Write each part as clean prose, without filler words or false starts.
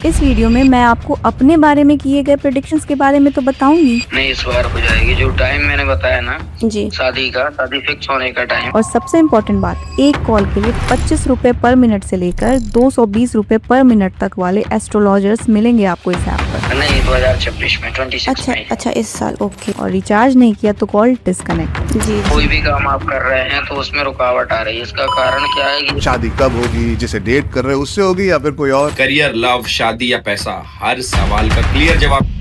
इस वीडियो में मैं आपको अपने बारे में किए गए प्रेडिक्शंस के बारे में तो बताऊंगी नहीं, इस बार हो जाएगी। जो टाइम मैंने बताया ना जी, शादी फिक्स होने का टाइम। और सबसे इम्पोर्टेंट बात, एक कॉल के लिए 25 रुपए पर मिनट से लेकर 220 रुपए पर मिनट तक वाले एस्ट्रोलॉजर्स मिलेंगे आपको इस ऐप पर। नहीं, 2026 में 26 में। अच्छा इस साल, ओके। और रिचार्ज नहीं किया तो कॉल डिस्कनेक्ट। जी कोई भी काम आप कर रहे हैं तो उसमें रुकावट आ रही है। इसका कारण क्या है कि शादी कब होगी, जिसे डेट कर रहे हैं उससे होगी या फिर कोई और। करियर, लव, शादी या पैसा, हर सवाल का क्लियर जवाब।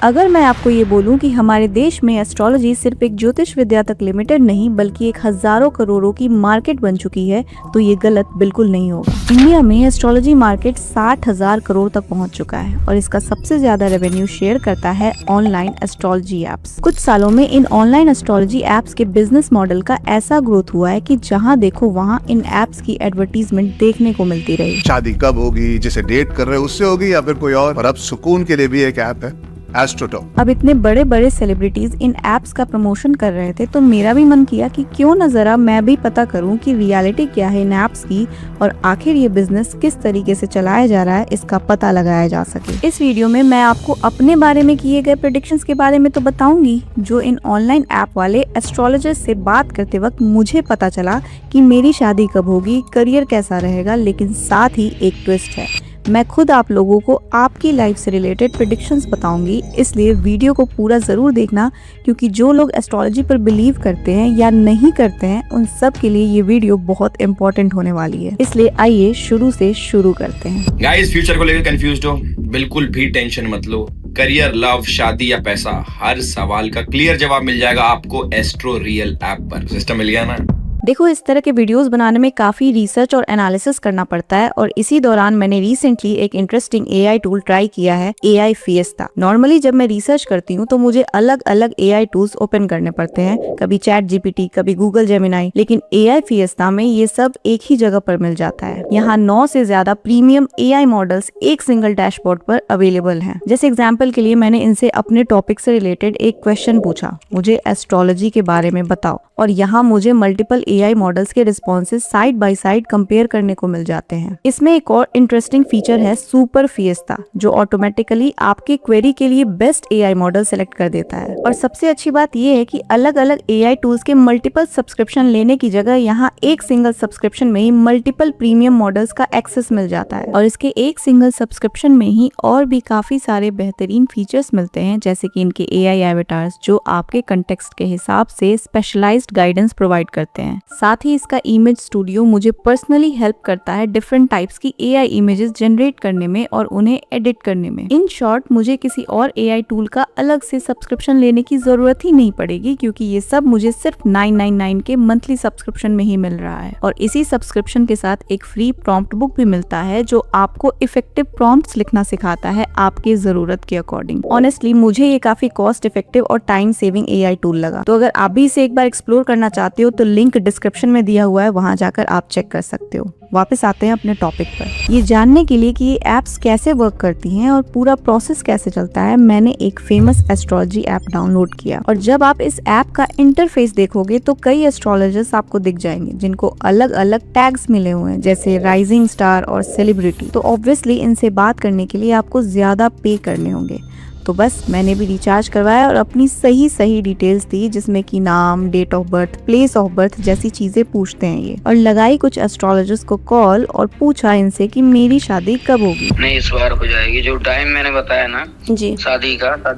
अगर मैं आपको ये बोलूं कि हमारे देश में एस्ट्रोलॉजी सिर्फ एक ज्योतिष विद्या तक लिमिटेड नहीं बल्कि एक हजारों करोड़ों की मार्केट बन चुकी है तो ये गलत बिल्कुल नहीं होगा। इंडिया में एस्ट्रोलॉजी मार्केट 60,000 करोड़ तक पहुंच चुका है और इसका सबसे ज्यादा रेवेन्यू शेयर करता है ऑनलाइन एस्ट्रोलॉजी एप्स। कुछ सालों में इन ऑनलाइन एस्ट्रोलॉजी एप्स के बिजनेस मॉडल का ऐसा ग्रोथ हुआ है कि जहाँ देखो वहाँ इन एप्स की एडवर्टीजमेंट देखने को मिलती रही। शादी कब होगी, जिसे डेट कर रहे हैं उससे होगी या फिर कोई और अब सुकून के लिए भी एक ऐप है एस्ट्रोटॉक। अब इतने बड़े बड़े सेलिब्रिटीज इन एप्स का प्रमोशन कर रहे थे तो मेरा भी मन किया कि क्यों न जरा मैं भी पता करूं कि रियलिटी क्या है इन एप्स की और आखिर ये बिजनेस किस तरीके से चलाया जा रहा है इसका पता लगाया जा सके। इस वीडियो में मैं आपको अपने बारे में किए गए प्रेडिक्शंस के बारे में तो बताऊंगी जो इन ऑनलाइन ऐप वाले एस्ट्रोलॉजर से बात करते वक्त मुझे पता चला कि मेरी शादी कब होगी, करियर कैसा रहेगा, लेकिन साथ ही एक ट्विस्ट है। मैं खुद आप लोगों को आपकी लाइफ से रिलेटेड प्रेडिक्शंस बताऊंगी, इसलिए वीडियो को पूरा जरूर देखना क्योंकि जो लोग एस्ट्रोलॉजी पर बिलीव करते हैं या नहीं करते हैं उन सब के लिए ये वीडियो बहुत इंपॉर्टेंट होने वाली है। इसलिए आइए शुरू से शुरू करते हैं। गाइस, फ्यूचर को लेकर कंफ्यूज्ड हो? बिल्कुल भी टेंशन मत लो। करियर, लव, शादी या पैसा, हर सवाल का क्लियर जवाब मिल जाएगा आपको एस्ट्रो रियल ऐप पर। सिस्टम मिल गया ना? देखो, इस तरह के वीडियोस बनाने में काफी रिसर्च और एनालिसिस करना पड़ता है और इसी दौरान मैंने रिसेंटली एक इंटरेस्टिंग एआई टूल ट्राई किया है, एआई फिएस्टा। नॉर्मली जब मैं रिसर्च करती हूँ तो मुझे अलग अलग एआई टूल्स ओपन करने पड़ते हैं, कभी चैट जीपीटी, कभी गूगल जेमिनाई, लेकिन एआई फिएस्टा में ये सब एक ही जगह पर मिल जाता है। यहाँ 9 से ज्यादा प्रीमियम एआई मॉडल्स एक सिंगल डैशबोर्ड पर अवेलेबल हैं। जैसे एग्जाम्पल के लिए मैंने इनसे अपने टॉपिक से रिलेटेड एक क्वेश्चन पूछा, मुझे एस्ट्रोलॉजी के बारे में बताओ, और यहाँ मुझे मल्टीपल एआई मॉडल्स के responses side by side compare करने को मिल जाते हैं। इसमें एक और इंटरेस्टिंग फीचर है सुपर फिएस्टा, जो ऑटोमेटिकली आपके क्वेरी के लिए बेस्ट एआई मॉडल सेलेक्ट कर देता है। और सबसे अच्छी बात यह है कि अलग अलग एआई टूल्स के मल्टीपल सब्सक्रिप्शन लेने की जगह यहाँ एक सिंगल सब्सक्रिप्शन में ही मल्टीपल प्रीमियम मॉडल्स का एक्सेस मिल जाता है और इसके एक सिंगल सब्सक्रिप्शन में ही और भी काफी सारे बेहतरीन फीचर्स मिलते हैं, जैसे कि इनके एआई एवेटार्स जो आपके कंटेक्स्ट के हिसाब से स्पेशलाइज्ड गाइडेंस प्रोवाइड करते हैं। साथ ही इसका इमेज स्टूडियो मुझे पर्सनली हेल्प करता है डिफरेंट टाइप्स की एआई इमेजेस जनरेट करने में और उन्हें एडिट करने में। इन शॉर्ट, मुझे किसी और एआई टूल का अलग से सब्सक्रिप्शन लेने की जरूरत ही नहीं पड़ेगी क्योंकि ये सब मुझे सिर्फ 999 के मंथली सब्सक्रिप्शन में ही मिल रहा है। और इसी सब्सक्रिप्शन के साथ एक फ्री प्रॉम्प्ट बुक भी मिलता है जो आपको इफेक्टिव प्रॉम्प्ट्स लिखना सिखाता है आपके जरूरत के अकॉर्डिंग। ऑनेस्टली मुझे ये काफी कॉस्ट इफेक्टिव और टाइम सेविंग एआई टूल लगा। तो अगर आप भी इसे एक बार एक्सप्लोर करना चाहते हो तो लिंक डिस्क्रिप्शन में दिया हुआ है, वहां जाकर आप चेक कर सकते हो। वापस आते हैं अपने टॉपिक पर। ये जानने के लिए कि ये एप्स कैसे वर्क करती हैं और पूरा प्रोसेस कैसे चलता है, मैंने एक फेमस एस्ट्रोलॉजी ऐप डाउनलोड किया और जब आप इस ऐप का इंटरफेस देखोगे तो कई एस्ट्रोलॉजर्स आपको दिख जाएंगे जिनको अलग अलग टैग्स मिले हुए हैं, जैसे राइजिंग स्टार और सेलिब्रिटी। तो ऑब्वियसली इनसे बात करने के लिए आपको ज्यादा पे करने होंगे। तो बस मैंने भी रिचार्ज करवाया और अपनी सही डिटेल्स दी, जिसमें कि नाम, date of birth, place of birth जैसी चीजें पूछते हैं ये। और लगाई कुछ एस्ट्रोलॉजर्स को कॉल और पूछा इनसे कि मेरी शादी कब होगी। नहीं, इस बार हो जाएगी। जो टाइम मैंने बताया ना जी शादी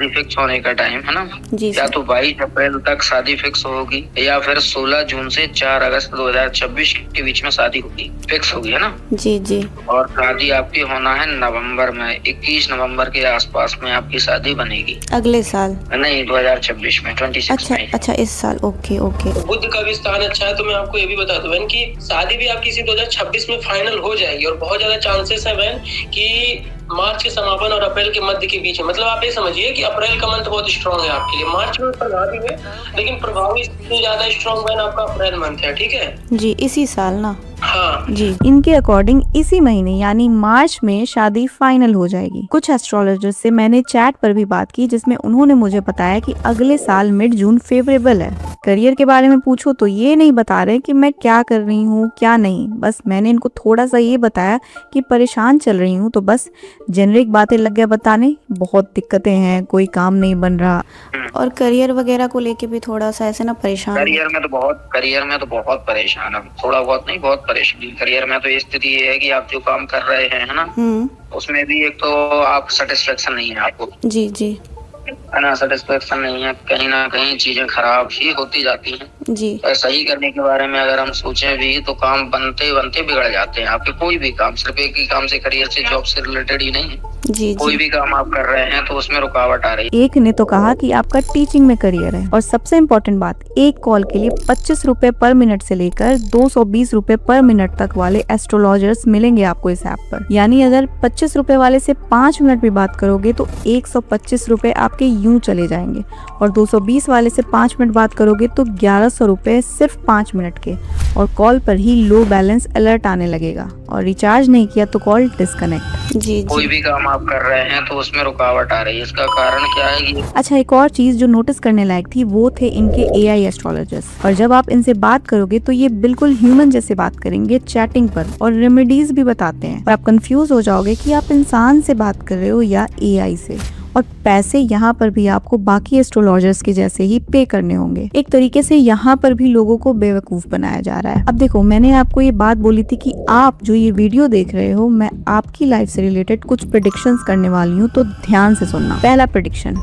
फिक्स होने का टाइम है ना, जी या तो 22 अप्रैल तक शादी फिक्स होगी या फिर 16 जून से 4 अगस्त 2026 के बीच में शादी होगी, फिक्स होगी, है ना। जी जी और शादी आपकी होना है नवंबर में, 21 नवंबर के आसपास में आपकी शादी बनेगी। अगले साल? नहीं, 2026 में, 26 में। अच्छा इस साल, ओके ओके। बुध का भी स्थान अच्छा है तो मैं आपको ये भी बता दूं बहन कि शादी भी आपकी इसी 2026 में फाइनल हो जाएगी और बहुत ज्यादा चांसेस है बहन कि मार्च के समापन और अप्रैल के मध्य के बीच में। मतलब आप ये समझिए कि अप्रैल का मंथ बहुत स्ट्रांग है आपके लिए। मार्च में प्रभावी है लेकिन प्रभावी सबसे ज्यादा स्ट्रांग बहन आपका अप्रैल मंथ है, ठीक है जी इसी साल ना? हाँ जी इनके अकॉर्डिंग इसी महीने यानी मार्च में शादी फाइनल हो जाएगी। कुछ एस्ट्रोलॉजर से मैंने चैट पर भी बात की जिसमें उन्होंने मुझे बताया कि अगले साल मिड जून फेवरेबल है। करियर के बारे में पूछो तो ये नहीं बता रहे कि मैं क्या कर रही हूँ क्या नहीं, बस मैंने इनको थोड़ा सा ये बताया कि परेशान चल रही हूँ, तो बस जेनरिक बातें लग गया बताने, बहुत दिक्कतें हैं, कोई काम नहीं बन रहा। और करियर वगैरह को लेके भी थोड़ा सा ऐसे ना परेशान हूँ। करियर में तो बहुत परेशान है, थोड़ा बहुत नहीं, बहुत परेशान। करियर में तो ये स्थिति ये है कि आप जो काम कर रहे हैं है ना, उसमें भी एक तो आप सेटिस्फेक्शन नहीं है आपको, जी जी है ना, सेटिस्फेक्शन नहीं है, कहीं ना कहीं चीजें खराब ही होती जाती हैं। जी और सही करने के बारे में अगर हम सोचें भी तो काम बनते बनते बिगड़ जाते हैं आपके। कोई भी काम, सिर्फ एक ही काम से, करियर से, जॉब से रिलेटेड ही नहीं है, जी कोई जी भी काम आप कर रहे हैं तो उसमें रुकावट आ रही है। एक ने तो कहा कि आपका टीचिंग में करियर है, और सबसे इम्पोर्टेंट बात, एक कॉल के लिए 25 रुपए पर मिनट से लेकर 220 रुपए पर मिनट तक वाले एस्ट्रोलॉजर्स मिलेंगे आपको इस ऐप पर। यानी अगर 25 रुपए वाले से 5 मिनट भी बात करोगे तो 125 रुपए आपके यूं चले जाएंगे, और 220 वाले से 5 मिनट बात करोगे तो 1100 रुपए सिर्फ 5 मिनट के, और कॉल पर ही लो बैलेंस अलर्ट आने लगेगा, और रिचार्ज नहीं किया तो कॉल डिस्कनेक्ट। जी कोई जी भी काम आप कर रहे हैं तो उसमें रुकावट आ रही है, इसका कारण क्या है कि अच्छा, एक और चीज जो नोटिस करने लायक थी वो थे इनके AI एस्ट्रोलॉजर्स, और जब आप इनसे बात करोगे तो ये बिल्कुल ह्यूमन जैसे बात करेंगे चैटिंग पर, और रेमेडीज भी बताते हैं, और आप कंफ्यूज हो जाओगे कि आप इंसान से बात कर रहे हो या AI से। और पैसे यहाँ पर भी आपको बाकी एस्ट्रोलॉजर्स के जैसे ही पे करने होंगे। एक तरीके से यहाँ पर भी लोगों को बेवकूफ बनाया जा रहा है। अब देखो, मैंने आपको ये बात बोली थी कि आप जो ये वीडियो देख रहे हो, मैं आपकी लाइफ से रिलेटेड कुछ प्रेडिक्शंस करने वाली हूँ, तो ध्यान से सुनना। पहला प्रेडिक्शन,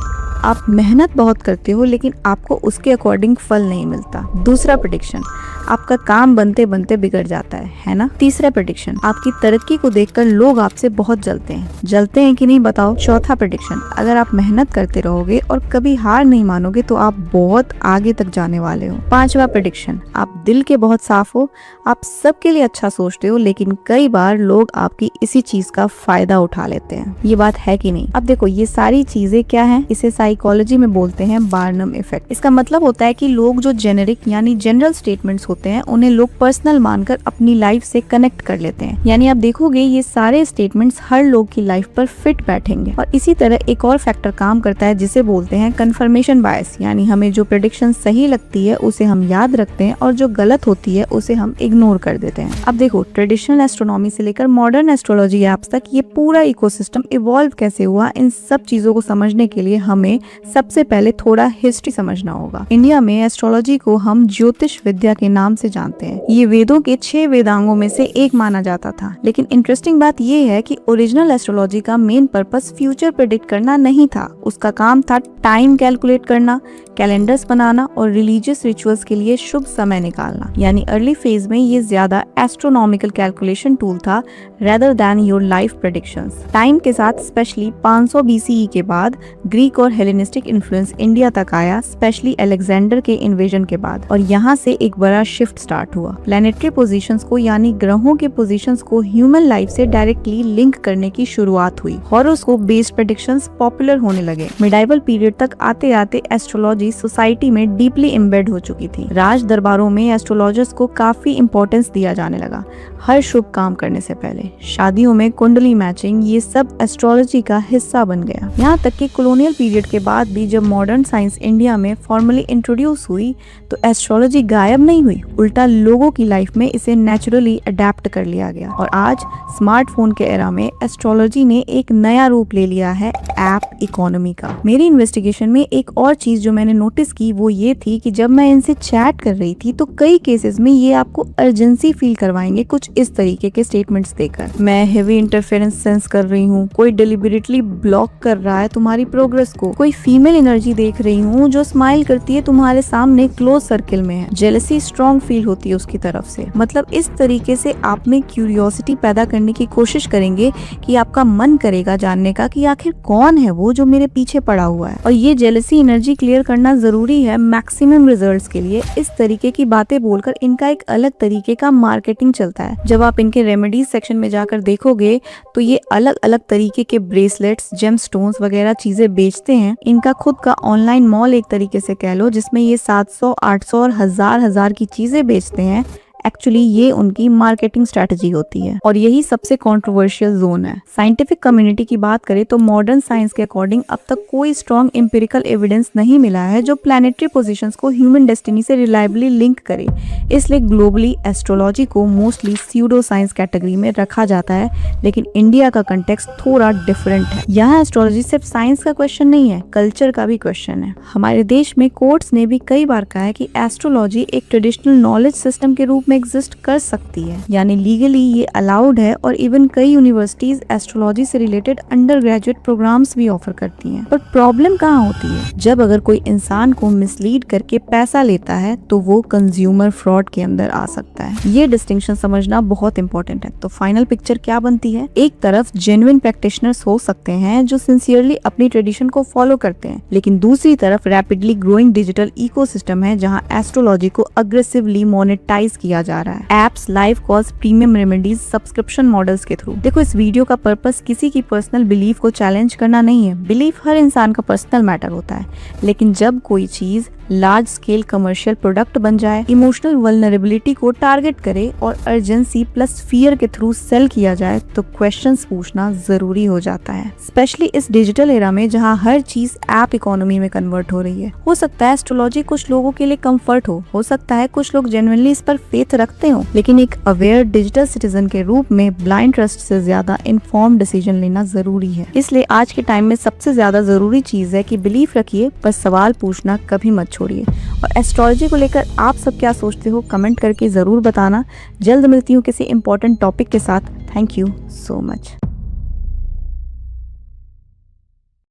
आप मेहनत बहुत करते हो लेकिन आपको उसके अकॉर्डिंग फल नहीं मिलता। दूसरा प्रेडिक्शन, आपका काम बनते बनते बिगड़ जाता है ना। तीसरा प्रेडिक्शन, आपकी तरक्की को देखकर लोग आपसे बहुत जलते हैं कि नहीं बताओ। चौथा प्रेडिक्शन, अगर आप मेहनत करते रहोगे और कभी हार नहीं मानोगे तो आप बहुत आगे तक जाने वाले हो। पांचवा प्रेडिक्शन, आप दिल के बहुत साफ हो, आप सबके लिए अच्छा सोचते हो, लेकिन कई बार लोग आपकी इसी चीज का फायदा उठा लेते हैं। ये बात है कि नहीं। अब देखो, ये सारी चीजें क्या है, इसे साइकोलॉजी में बोलते हैं बार्नम इफेक्ट। इसका मतलब होता है कि लोग जो जेनेरिक यानी जनरल स्टेटमेंट्स होते हैं उन्हें लोग पर्सनल मानकर अपनी लाइफ से कनेक्ट कर लेते हैं। यानी आप देखोगे ये सारे स्टेटमेंट्स हर लोग की लाइफ पर फिट बैठेंगे। और इसी तरह एक और फैक्टर काम करता है जिसे बोलते हैं कन्फर्मेशन बायस, यानी हमें जो प्रेडिक्शन सही लगती है उसे हम याद रखते हैं और जो गलत होती है उसे हम इग्नोर कर देते हैं। अब देखो, ट्रेडिशनल एस्ट्रोनॉमी से लेकर मॉडर्न एस्ट्रोलॉजी एप्स तक ये पूरा इकोसिस्टम इवॉल्व कैसे हुआ, इन सब चीजों को समझने के लिए हमें सबसे पहले थोड़ा हिस्ट्री समझना होगा। इंडिया में एस्ट्रोलॉजी को हम ज्योतिष विद्या के नाम से जानते हैं। ये वेदों के 6 वेदांगों में से एक माना जाता था। लेकिन इंटरेस्टिंग बात ये है कि ओरिजिनल एस्ट्रोलॉजी का मेन पर्पस फ्यूचर प्रेडिक्ट करना नहीं था। उसका काम था टाइम कैलकुलेट करना, कैलेंडर्स बनाना और रिलीजियस रिचुअल्स के लिए शुभ समय निकालना। यानी अर्ली फेज में ये ज्यादा एस्ट्रोनॉमिकल कैलकुलेशन टूल था rather than your life predictions. Time के साथ स्पेशली 500 BCE के बाद ग्रीक और हेलेनिस्टिक इन्फ्लुएंस इंडिया तक आया, स्पेशली अलेक्जेंडर के इन्वेजन के बाद, और यहाँ से एक बड़ा शिफ्ट स्टार्ट हुआ। प्लैनेटरी पोजीशंस को यानी ग्रहों के पोजीशंस को ह्यूमन लाइफ से डायरेक्टली लिंक करने की शुरुआत हुई। हॉरोस्कोप बेस्ड प्रेडिक्शंस पॉपुलर होने लगे। मिडाइवल पीरियड तक आते आते एस्ट्रोलॉजी सोसाइटी में डीपली एम्बेड हो चुकी थी। राज दरबारों में एस्ट्रोलॉजर्स को काफी इंपॉर्टेंस दिया जाने लगा। हर शुभ काम करने से पहले, शादियों में कुंडली मैचिंग, ये सब एस्ट्रोलॉजी का हिस्सा बन गया। यहाँ तक कि कॉलोनियल पीरियड के बाद भी जब मॉडर्न साइंस इंडिया में फॉर्मली इंट्रोड्यूस हुई तो एस्ट्रोलॉजी गायब नहीं हुई, उल्टा लोगों की लाइफ में इसे नेचुरली अडेप्ट कर लिया गया। और आज स्मार्टफोन के एरा में एस्ट्रोलॉजी ने एक नया रूप ले लिया है, ऐप इकोनॉमी का। मेरी इन्वेस्टिगेशन में एक और चीज जो मैंने नोटिस की वो ये थी कि जब मैं इनसे चैट कर रही थी तो कई केसेस में ये आपको अर्जेंसी फील करवाएंगे कुछ इस तरीके के स्टेटमेंट्स देकर। मैं हेवी इंटरफेरेंस सेंस कर रही हूँ, कोई डिलिबरेटली ब्लॉक कर रहा है तुम्हारी प्रोग्रेस को, कोई फीमेल एनर्जी देख रही हूँ जो स्माइल करती है तुम्हारे सामने क्लोज सर्किल में है, जेलसी स्ट्रॉन्ग फील होती है उसकी तरफ से। मतलब इस तरीके से आप में क्यूरियोसिटी पैदा करने की कोशिश करेंगे कि आपका मन करेगा जानने का कि आखिर कौन है वो जो मेरे पीछे पड़ा हुआ है। और ये जेलसी एनर्जी क्लियर करना जरूरी है मैक्सिमम रिजल्ट्स के लिए। इस तरीके की बातें बोलकर इनका एक अलग तरीके का मार्केटिंग चलता है। जब आप इनके रेमेडीज सेक्शन में जाकर देखोगे तो ये अलग अलग तरीके के ब्रेसलेट्स, जेम स्टोन्स वगैरह चीजें बेचते हैं। इनका खुद का ऑनलाइन मॉल एक तरीके से कह लो, जिसमें ये 700, 800 और हजार की चीजें बेचते हैं एक्चुअली ये उनकी मार्केटिंग स्ट्रेटजी होती है और यही सबसे कंट्रोवर्शियल जोन है। साइंटिफिक कम्युनिटी की बात करें तो मॉडर्न साइंस के अकॉर्डिंग अब तक कोई स्ट्रॉन्ग एम्पिरिकल एविडेंस नहीं मिला है जो प्लैनेटरी पोजीशंस को ह्यूमन डेस्टिनी से रिलायबली लिंक करे। इसलिए ग्लोबली एस्ट्रोलॉजी को मोस्टली स्यूडो साइंस कैटेगरी में रखा जाता है, लेकिन इंडिया का कंटेक्स्ट थोड़ा डिफरेंट है। यहाँ एस्ट्रोलॉजी सिर्फ साइंस का क्वेश्चन नहीं है, कल्चर का भी क्वेश्चन है। हमारे देश में कोर्ट्स ने भी कई बार कहा है कि एस्ट्रोलॉजी एक ट्रेडिशनल नॉलेज सिस्टम के रूप में एग्जिस्ट कर सकती है, यानी लीगली ये अलाउड है और इवन कई यूनिवर्सिटीज एस्ट्रोलॉजी से रिलेटेड अंडर ग्रेजुएट प्रोग्राम्स भी ऑफर करती हैं। पर प्रॉब्लम कहाँ होती है? जब अगर कोई इंसान को मिसलीड करके पैसा लेता है तो वो कंज्यूमर फ्रॉड के अंदर आ सकता है। ये डिस्टिंक्शन समझना बहुत इंपॉर्टेंट है। तो फाइनल पिक्चर क्या बनती है? एक तरफ जेन्युइन प्रैक्टिशनर्स हो सकते हैं जो सिंसियरली अपनी ट्रेडिशन को फॉलो करते हैं, लेकिन दूसरी तरफ रैपिडली ग्रोइंग डिजिटल इकोसिस्टम है जहां एस्ट्रोलॉजी को अग्रेसिवली मोनेटाइज किया जा रहा है। Apps, live calls, premium remedies, subscription models के थ्रू। देखो, इस वीडियो का पर्पस किसी की पर्सनल बिलीफ को चैलेंज करना नहीं है। बिलीफ हर इंसान का पर्सनल मैटर होता है, लेकिन जब कोई चीज लार्ज स्केल कमर्शियल प्रोडक्ट बन जाए, इमोशनल वल्नरेबिलिटी को टारगेट करे और अर्जेंसी प्लस फियर के थ्रू सेल किया जाए तो क्वेश्चंस पूछना जरूरी हो जाता है, स्पेशली इस डिजिटल एरा में जहां हर चीज ऐप इकोनॉमी में कन्वर्ट हो रही है। हो सकता है एस्ट्रोलॉजी कुछ लोगों के लिए कंफर्ट हो सकता है कुछ लोग जेन्युइनली इस पर फेथ रखते हो, लेकिन एक अवेयर डिजिटल सिटीजन के रूप में ब्लाइंड ट्रस्ट से ज्यादा इन्फॉर्म्ड डिसीजन लेना जरूरी है। इसलिए आज के टाइम में सबसे ज्यादा जरूरी चीज है कि बिलीफ रखिए पर सवाल पूछना कभी मत छोड़िए। और एस्ट्रोलॉजी को लेकर आप सब क्या सोचते हो कमेंट करके जरूर बताना। जल्द मिलती हूँ किसी इंपॉर्टेंट टॉपिक के साथ। Thank you so much.